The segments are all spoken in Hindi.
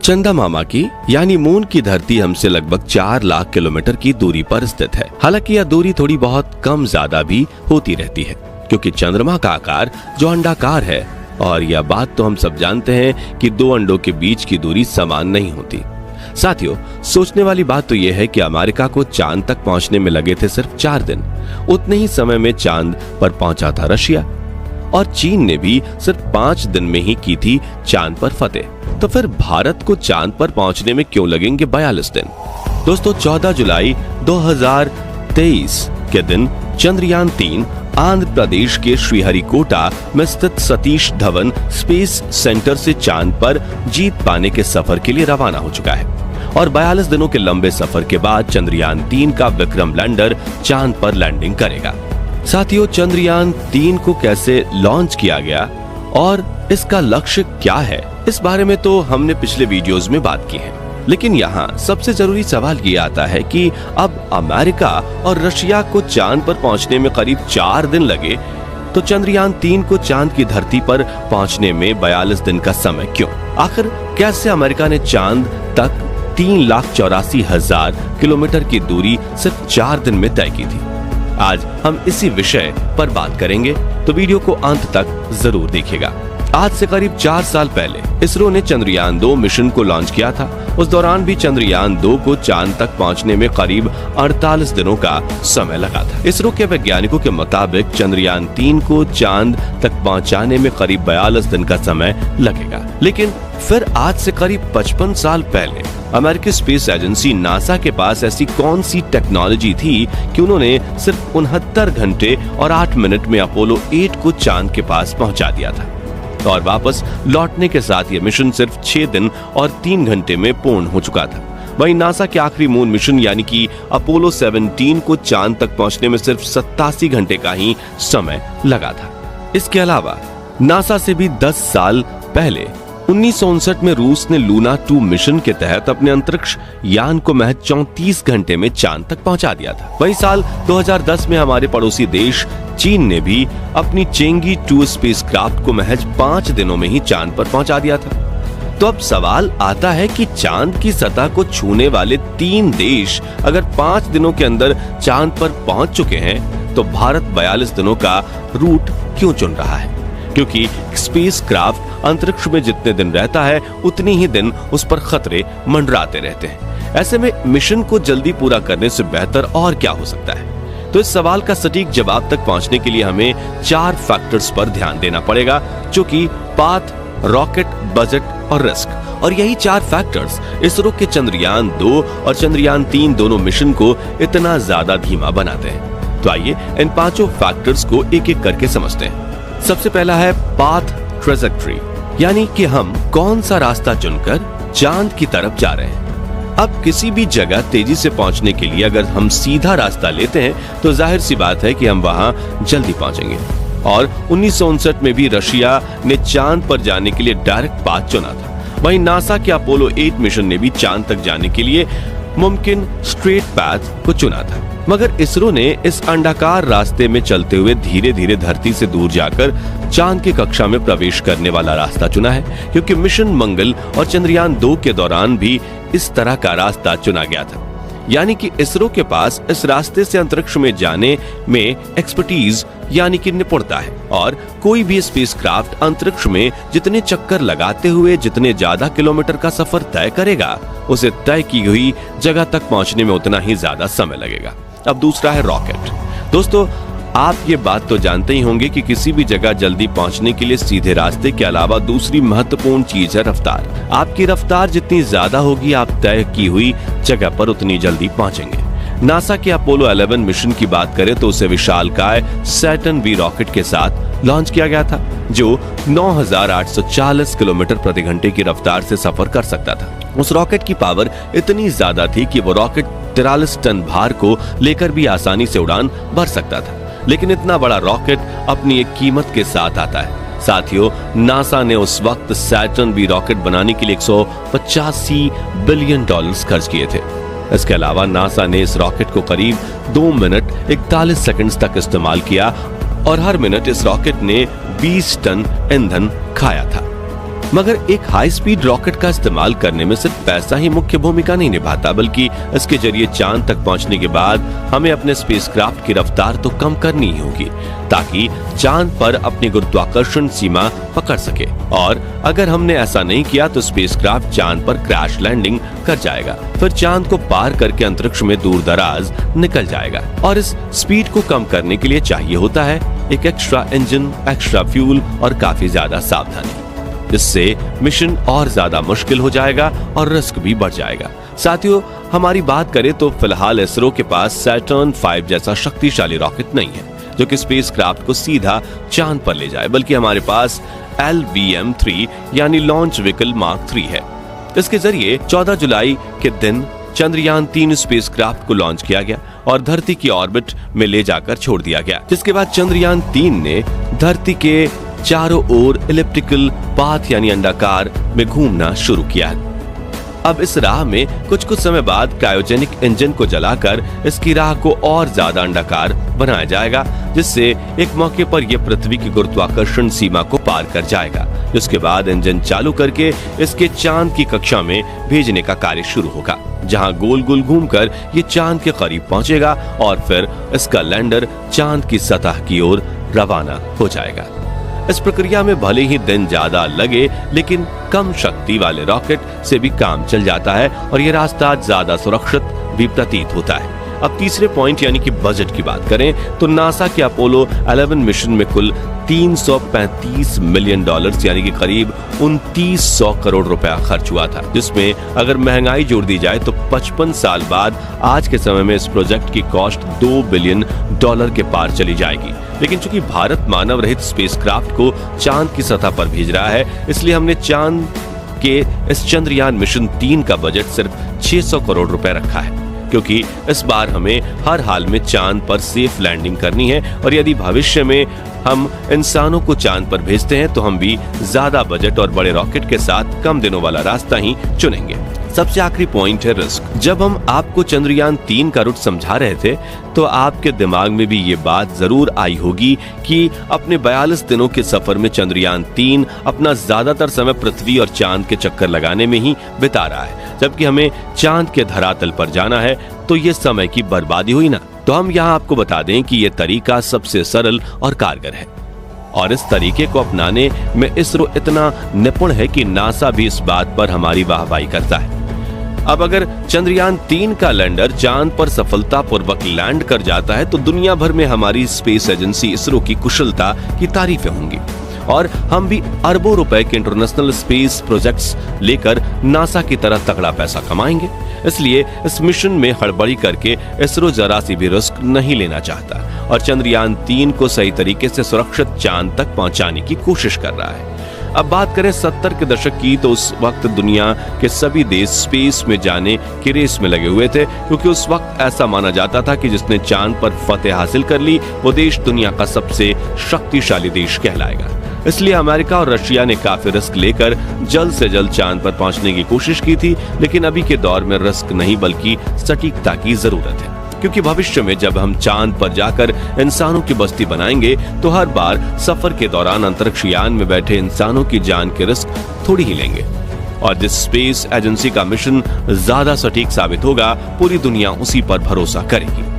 चंदा मामा की यानी मून की धरती हमसे लगभग 4 लाख किलोमीटर की दूरी पर स्थित है। हालांकि यह दूरी थोड़ी बहुत कम ज्यादा भी होती रहती है, क्योंकि चंद्रमा का आकार जो अंडाकार है, और यह बात तो हम सब जानते हैं कि दो अंडों के बीच की दूरी समान नहीं होती। साथियों, सोचने वाली बात तो यह है कि अमेरिका को चांद तक पहुंचने में लगे थे सिर्फ 4 दिन। उतने ही समय में चांद पर पहुंचा था रशिया, और चीन ने भी सिर्फ 5 दिन में ही की थी चांद पर फतेह। तो फिर भारत को चांद पर पहुंचने में क्यों लगेंगे 42 दिन? दोस्तों, 14 जुलाई 2023 के दिन चंद्रयान 3 आंध्र प्रदेश के श्रीहरिकोटा में स्थित सतीश धवन स्पेस सेंटर से चांद पर जीत पाने के सफर के लिए रवाना हो चुका है। और 42 दिनों के लंबे सफर के बाद चंद्रयान 3 का विक्रम लैंडर चांद पर लैंडिंग करेगा। साथियों, चंद्रयान 3 को कैसे लॉन्च किया गया और इसका लक्ष्य क्या है, इस बारे में तो हमने पिछले वीडियोस में बात की है। लेकिन यहाँ सबसे जरूरी सवाल ये आता है कि अब अमेरिका और रशिया को चांद पर पहुंचने में करीब 4 दिन लगे, तो चंद्रयान 3 को चांद की धरती पर पहुंचने में 42 दिन का समय क्यों? आखिर कैसे अमेरिका ने चांद तक 3,84,000 किलोमीटर की दूरी सिर्फ 4 दिन में तय की थी? आज हम इसी विषय पर बात करेंगे, तो वीडियो को अंत तक जरूर देखिएगा। आज से करीब 4 साल पहले इसरो ने चंद्रयान 2 मिशन को लॉन्च किया था। उस दौरान भी चंद्रयान 2 को चांद तक पहुंचने में करीब 48 दिनों का समय लगा था। इसरो के वैज्ञानिकों के मुताबिक चंद्रयान 3 को चांद तक पहुंचाने में करीब 42 दिन का समय लगेगा। लेकिन फिर आज से करीब 55 साल पहले अमेरिकी स्पेस एजेंसी नासा के पास ऐसी कौन सी टेक्नोलॉजी थी कि उन्होंने सिर्फ 69 घंटे और 8 मिनट में अपोलो 8 को चांद के पास पहुंचा दिया था, और वापस लौटने के साथ यह मिशन सिर्फ 6 दिन और 3 घंटे में पूर्ण हो चुका था। वहीं नासा के आखिरी मून मिशन यानी कि अपोलो 17 को चांद तक पहुंचने में सिर्फ 87 घंटे का ही समय लगा था। इसके अलावा नासा से भी 10 साल पहले 1959 में रूस ने लूना 2 मिशन के तहत अपने अंतरिक्ष यान को महज 34 घंटे में चांद तक पहुंचा दिया था। वही साल 2010 में हमारे पड़ोसी देश चीन ने भी अपनी चेंगी 2 स्पेसक्राफ्ट को महज 5 दिनों में ही चांद पर पहुंचा दिया था। तो अब सवाल आता है कि चांद की सतह को छूने वाले 3 देश अगर 5 दिनों के अंदर चांद पर पहुंच चुके हैं, तो भारत 42 दिनों का रूट क्यों चुन रहा है? क्योंकि स्पेसक्राफ्ट अंतरिक्ष में जितने दिन रहता है, उतनी ही दिन उस पर खतरे मंडराते रहते हैं। ऐसे में मिशन को जल्दी पूरा करने से बेहतर और क्या हो सकता है? तो इस सवाल का सटीक जवाब तक पहुंचने के लिए हमें 4 फैक्टर्स पर ध्यान देना पड़ेगा, जो कि पाथ, रॉकेट, बजट और रिस्क। और यही 4 फैक्टर्स इसरो के चंद्रयान 2 और चंद्रयान 3 दोनों मिशन को इतना ज्यादा धीमा बनाते हैं। तो आइए इन 5 फैक्टर्स को एक एक करके समझते हैं। सबसे पहला है पाथ ट्रेजेक्टरी, यानी कि हम कौन सा रास्ता चुनकर चांद की तरफ जा रहे हैं। अब किसी भी जगह तेजी से पहुंचने के लिए अगर हम सीधा रास्ता लेते हैं, तो जाहिर सी बात है कि हम वहां जल्दी पहुंचेंगे। और 1959 में भी रशिया ने चांद पर जाने के लिए डायरेक्ट पाथ चुना था। वहीं नासा के अपोलो 8 मिशन ने भी चांद तक जाने के लिए मुमकिन स्ट्रेट पाथ को चुना था। मगर इसरो ने इस अंडाकार रास्ते में चलते हुए धीरे धीरे धरती से दूर जाकर चांद की कक्षा में प्रवेश करने वाला रास्ता चुना है, क्योंकि मिशन मंगल और चंद्रयान 2 के दौरान भी इस तरह का रास्ता चुना गया था। यानी कि इसरो के पास इस रास्ते से अंतरिक्ष में जाने में एक्सपर्टीज यानी कि निपुणता है, और कोई भी स्पेसक्राफ्ट अंतरिक्ष में जितने चक्कर लगाते हुए जितने ज्यादा किलोमीटर का सफर तय करेगा, उसे तय की हुई जगह तक पहुंचने में उतना ही ज्यादा समय लगेगा। अब दूसरा है रॉकेट। दोस्तों, आप ये बात तो जानते ही होंगे कि किसी भी जगह जल्दी पहुंचने के लिए सीधे रास्ते के अलावा दूसरी महत्वपूर्ण चीज है रफ्तार। आपकी रफ्तार जितनी ज्यादा होगी, आप तय की हुई जगह पर उतनी जल्दी पहुंचेंगे। नासा के अपोलो 11 मिशन की बात करें तो उसे विशालकाय सैटर्न वी रॉकेट के साथ लॉन्च किया गया था, जो 9,840 किलोमीटर प्रति घंटे की रफ्तार से सफर कर सकता था। उस रॉकेट की पावर इतनी ज्यादा थी कि वो रॉकेट 43 टन भार को लेकर भी आसानी से उड़ान भर सकता था। लेकिन इतना बड़ा रॉकेट अपनी एक कीमत के साथ आता है। साथियों, नासा ने उस वक्त सैटर्न वी रॉकेट बनाने के लिए $185 बिलियन खर्च किए थे। इसके अलावा नासा ने इस रॉकेट को करीब 2 मिनट 41 सेकंड्स तक इस्तेमाल किया, और हर मिनट इस रॉकेट ने 20 टन ईंधन खाया था। मगर एक हाई स्पीड रॉकेट का इस्तेमाल करने में सिर्फ पैसा ही मुख्य भूमिका नहीं निभाता, बल्कि इसके जरिए चांद तक पहुंचने के बाद हमें अपने स्पेसक्राफ्ट की रफ्तार तो कम करनी ही होगी ताकि चांद पर अपनी गुरुत्वाकर्षण सीमा पकड़ सके। और अगर हमने ऐसा नहीं किया तो स्पेसक्राफ्ट चांद पर क्रैश लैंडिंग कर जाएगा, फिर चांद को पार करके अंतरिक्ष में दूर दराज निकल जाएगा। और इस स्पीड को कम करने के लिए चाहिए होता है एक एक्स्ट्रा इंजन, एक्स्ट्रा फ्यूल और काफी ज्यादा सावधानी। इससे मिशन और ज्यादा मुश्किल हो जाएगा और रिस्क भी बढ़ जाएगा। साथियों, हमारी बात करें तो फिलहाल इसरो के पास सैटर्न 5 जैसा शक्तिशाली रॉकेट नहीं है जो कि स्पेसक्राफ्ट को सीधा चांद पर ले जाए, बल्कि हमारे पास LVM-3 यानी लॉन्च व्हीकल मार्क 3 है। इसके जरिए 14 जुलाई के दिन चंद्रयान 3 स्पेसक्राफ्ट को लॉन्च किया गया और धरती की ऑर्बिट में ले जाकर छोड़ दिया गया, जिसके बाद चंद्रयान 3 ने धरती के चारों ओर इलिप्टिकल पाथ यानी अंडाकार में घूमना शुरू किया। अब इस राह में कुछ समय बाद क्रायोजेनिक इंजन को जलाकर इसकी राह को और ज्यादा अंडाकार बनाया जाएगा, जिससे एक मौके पर यह पृथ्वी की गुरुत्वाकर्षण सीमा को पार कर जाएगा। जिसके बाद इंजन चालू करके इसके चांद की कक्षा में भेजने का कार्य शुरू होगा, जहां गोल गोल घूमकर ये चांद के करीब पहुंचेगा और फिर इसका लैंडर चांद की सतह की ओर रवाना हो जाएगा। इस प्रक्रिया में भले ही दिन ज्यादा लगे, लेकिन कम शक्ति वाले रॉकेट से भी काम चल जाता है और ये रास्ता ज्यादा सुरक्षित भी प्रतीत होता है। अब तीसरे पॉइंट यानी कि बजट की बात करें तो नासा के अपोलो 11 मिशन में कुल $335 मिलियन यानी कि करीब 2900 करोड़ रुपया खर्च हुआ था, जिसमें अगर महंगाई जोड़ दी जाए तो 55 साल बाद आज के समय में इस प्रोजेक्ट की कॉस्ट $2 बिलियन के पार चली जाएगी। लेकिन चूंकि भारत मानव रहित स्पेसक्राफ्ट को चांद की सतह पर भेज रहा है, इसलिए हमने चांद के इस चंद्रयान मिशन 3 का बजट सिर्फ 600 करोड़ रुपए रखा है, क्योंकि इस बार हमें हर हाल में चांद पर सेफ लैंडिंग करनी है और यदि भविष्य में हम इंसानों को चांद पर भेजते हैं तो हम भी ज्यादा बजट और बड़े रॉकेट के साथ कम दिनों वाला रास्ता ही चुनेंगे। सबसे आखिरी पॉइंट है रिस्क। जब हम आपको चंद्रयान 3 का रूट समझा रहे थे तो आपके दिमाग में भी ये बात जरूर आई होगी कि अपने 42 दिनों के सफर में चंद्रयान 3 अपना ज्यादातर समय पृथ्वी और चांद के चक्कर लगाने में ही बिता रहा है, जबकि हमें चांद के धरातल पर जाना है, तो ये समय की बर्बादी हुई ना। तो हम यहाँ आपको बता दें कि ये तरीका सबसे सरल और कारगर है और इस तरीके को अपनाने में इसरो इतना निपुण है कि नासा भी इस बात पर हमारी वाहवाही करता है। अब अगर चंद्रयान 3 का लैंडर चांद पर सफलतापूर्वक लैंड कर जाता है तो दुनिया भर में हमारी स्पेस एजेंसी इसरो की कुशलता की तारीफें होंगी और हम भी अरबों रुपए के इंटरनेशनल स्पेस प्रोजेक्ट्स लेकर नासा की तरह तगड़ा पैसा कमाएंगे। इसलिए इस मिशन में हड़बड़ी करके इसरो जरा सी भी रिस्क नहीं लेना चाहता और चंद्रयान 3 को सही तरीके से सुरक्षित चांद तक पहुंचाने की कोशिश कर रहा है। अब बात करें 70 के दशक की तो उस वक्त दुनिया के सभी देश स्पेस में जाने की रेस में लगे हुए थे, क्योंकि उस वक्त ऐसा माना जाता था कि जिसने चांद पर फतेह हासिल कर ली वो देश दुनिया का सबसे शक्तिशाली देश कहलाएगा। इसलिए अमेरिका और रशिया ने काफी रिस्क लेकर जल्द से जल्द चांद पर पहुंचने की कोशिश की थी, लेकिन अभी के दौर में रिस्क नहीं बल्कि सटीकता की जरूरत है, क्योंकि भविष्य में जब हम चांद पर जाकर इंसानों की बस्ती बनाएंगे तो हर बार सफर के दौरान अंतरिक्ष यान में बैठे इंसानों की जान के रिस्क थोड़ी ही लेंगे और जिस स्पेस एजेंसी का मिशन ज्यादा सटीक साबित होगा पूरी दुनिया उसी पर भरोसा करेगी।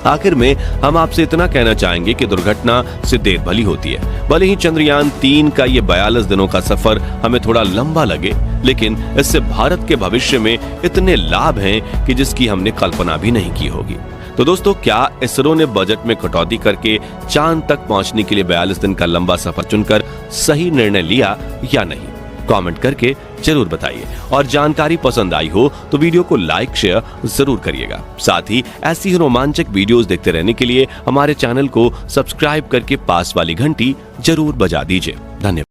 आखिर में हम आपसे इतना कहना चाहेंगे कि दुर्घटना से देर भली होती है। भले ही चंद्रयान 3 का ये 42 दिनों का सफर हमें थोड़ा लंबा लगे, लेकिन इससे भारत के भविष्य में इतने लाभ हैं कि जिसकी हमने कल्पना भी नहीं की होगी। तो दोस्तों, क्या इसरो ने बजट में कटौती करके चांद तक पहुंचने के लिए 42 दिन का लंबा सफर चुनकर सही निर्णय लिया या नहीं? कमेंट करके जरूर बताइए और जानकारी पसंद आई हो तो वीडियो को लाइक शेयर जरूर करिएगा। साथ ही ऐसी ही रोमांचक वीडियोस देखते रहने के लिए हमारे चैनल को सब्सक्राइब करके पास वाली घंटी जरूर बजा दीजिए। धन्यवाद।